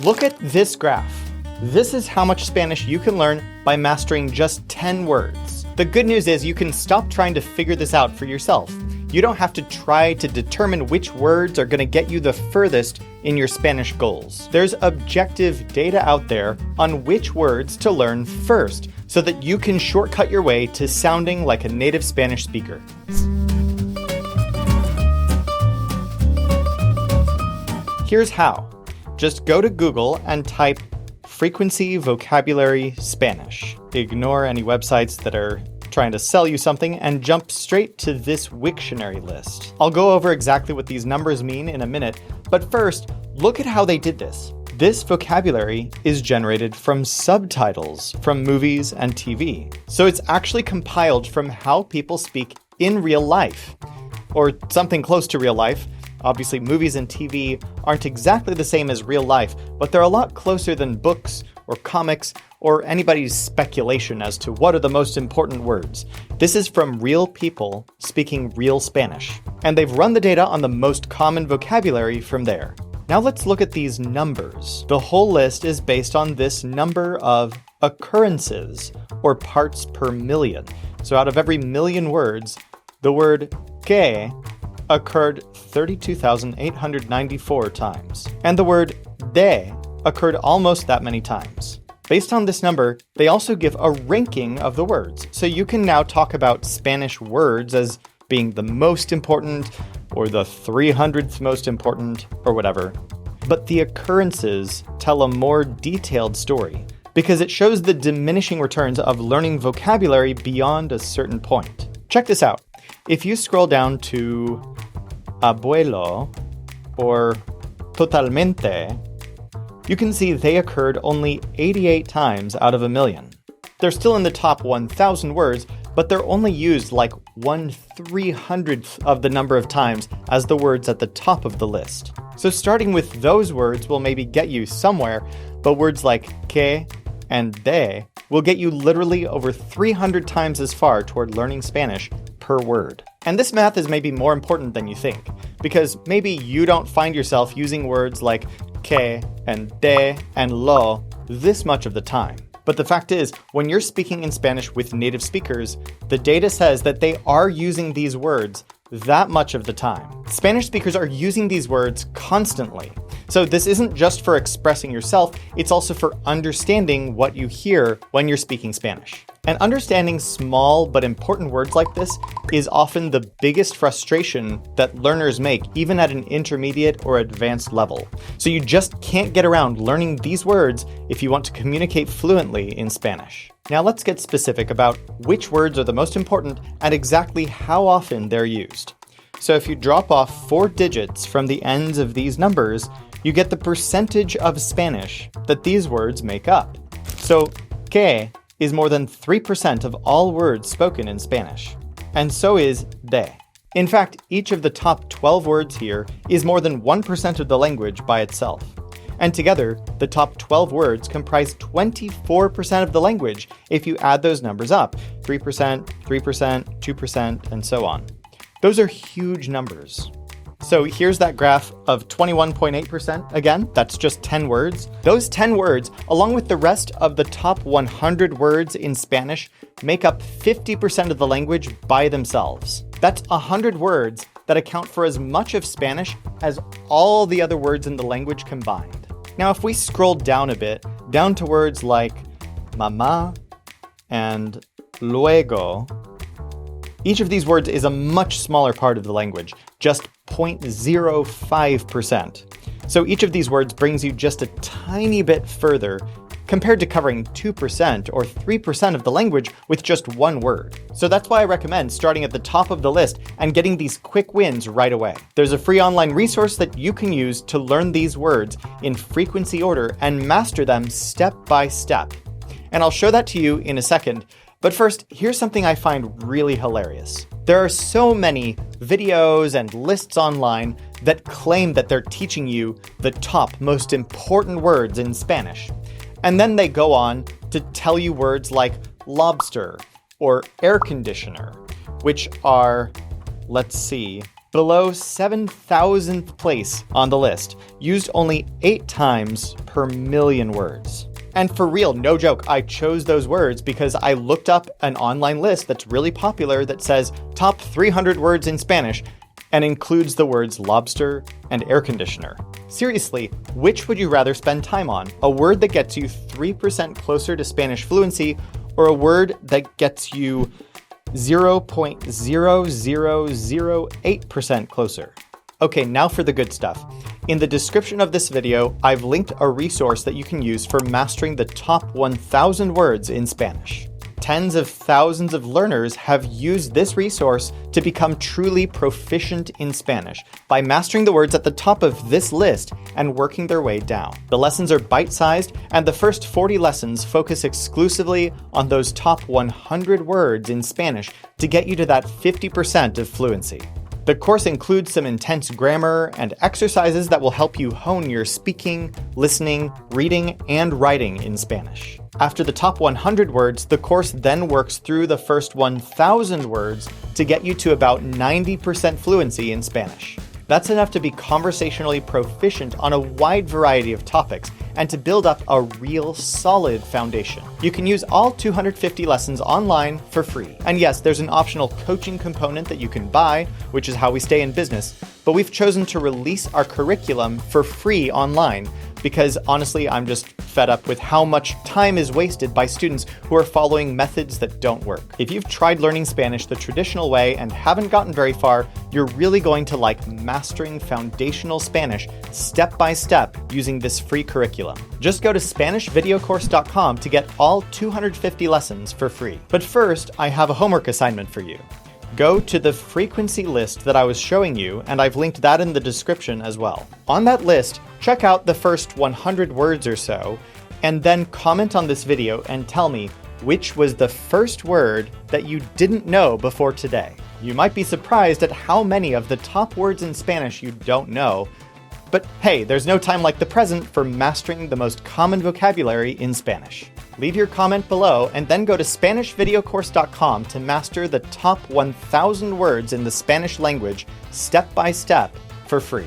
Look at this graph. This is how much Spanish you can learn by mastering just 10 words. The good news is you can stop trying to figure this out for yourself. You don't have to try to determine which words are going to get you the furthest in your Spanish goals. There's objective data out there on which words to learn first, so that you can shortcut your way to sounding like a native Spanish speaker. Here's how. Just go to Google and type frequency vocabulary Spanish. Ignore any websites that are trying to sell you something and jump straight to this Wiktionary list. I'll go over exactly what these numbers mean in a minute, but first, look at how they did this. This vocabulary is generated from subtitles from movies and TV. So it's actually compiled from how people speak in real life, or something close to real life. Obviously, movies and TV aren't exactly the same as real life, but they're a lot closer than books or comics or anybody's speculation as to what are the most important words. This is from real people speaking real Spanish, and they've run the data on the most common vocabulary from there. Now let's look at these numbers. The whole list is based on this number of occurrences, or parts per million. So out of every million words, the word que occurred 32,894 times, and the word de occurred almost that many times. Based on this number, they also give a ranking of the words, so you can now talk about Spanish words as being the most important, or the 300th most important, or whatever. But the occurrences tell a more detailed story, because it shows the diminishing returns of learning vocabulary beyond a certain point. Check this out. If you scroll down to abuelo or totalmente, you can see they occurred only 88 times out of a million. They're still in the top 1,000 words, but they're only used like 1/300th of the number of times as the words at the top of the list. So starting with those words will maybe get you somewhere, but words like que and de will get you literally over 300 times as far toward learning Spanish per word. And this math is maybe more important than you think, because maybe you don't find yourself using words like que and de and lo this much of the time. But the fact is, when you're speaking in Spanish with native speakers, the data says that they are using these words that much of the time. Spanish speakers are using these words constantly. So this isn't just for expressing yourself, it's also for understanding what you hear when you're speaking Spanish. And understanding small but important words like this is often the biggest frustration that learners make, even at an intermediate or advanced level. So you just can't get around learning these words if you want to communicate fluently in Spanish. Now let's get specific about which words are the most important and exactly how often they're used. So if you drop off 4 digits from the ends of these numbers, you get the percentage of Spanish that these words make up. So que is more than 3% of all words spoken in Spanish, and so is de. In fact, each of the top 12 words here is more than 1% of the language by itself. And together, the top 12 words comprise 24% of the language if you add those numbers up, 3%, 3%, 2%, and so on. Those are huge numbers. So here's that graph of 21.8%. Again, that's just 10 words. Those 10 words, along with the rest of the top 100 words in Spanish, make up 50% of the language by themselves. That's 100 words that account for as much of Spanish as all the other words in the language combined. Now, if we scroll down a bit, down to words like mamá and luego, each of these words is a much smaller part of the language, just 0.05%. So each of these words brings you just a tiny bit further compared to covering 2% or 3% of the language with just one word. So that's why I recommend starting at the top of the list and getting these quick wins right away. There's a free online resource that you can use to learn these words in frequency order and master them step by step. And I'll show that to you in a second. But first, here's something I find really hilarious. There are so many videos and lists online that claim that they're teaching you the top most important words in Spanish. And then they go on to tell you words like lobster or air conditioner, which are, let's see, below 7,000th place on the list, used only 8 times per million words. And for real, no joke, I chose those words because I looked up an online list that's really popular that says top 300 words in Spanish and includes the words lobster and air conditioner. Seriously, which would you rather spend time on? A word that gets you 3% closer to Spanish fluency, or a word that gets you 0.0008% closer? Okay, now for the good stuff. In the description of this video, I've linked a resource that you can use for mastering the top 1,000 words in Spanish. Tens of thousands of learners have used this resource to become truly proficient in Spanish by mastering the words at the top of this list and working their way down. The lessons are bite-sized, and the first 40 lessons focus exclusively on those top 100 words in Spanish to get you to that 50% of fluency. The course includes some intense grammar and exercises that will help you hone your speaking, listening, reading, and writing in Spanish. After the top 100 words, the course then works through the first 1,000 words to get you to about 90% fluency in Spanish. That's enough to be conversationally proficient on a wide variety of topics and to build up a real solid foundation. You can use all 250 lessons online for free. And yes, there's an optional coaching component that you can buy, which is how we stay in business, but we've chosen to release our curriculum for free online because honestly, I'm just fed up with how much time is wasted by students who are following methods that don't work. If you've tried learning Spanish the traditional way and haven't gotten very far, you're really going to like mastering foundational Spanish step by step using this free curriculum. Just go to SpanishVideoCourse.com to get all 250 lessons for free. But first, I have a homework assignment for you. Go to the frequency list that I was showing you, and I've linked that in the description as well. On that list, check out the first 100 words or so, and then comment on this video and tell me which was the first word that you didn't know before today. You might be surprised at how many of the top words in Spanish you don't know, but hey, there's no time like the present for mastering the most common vocabulary in Spanish. Leave your comment below and then go to SpanishVideoCourse.com to master the top 1,000 words in the Spanish language step by step for free.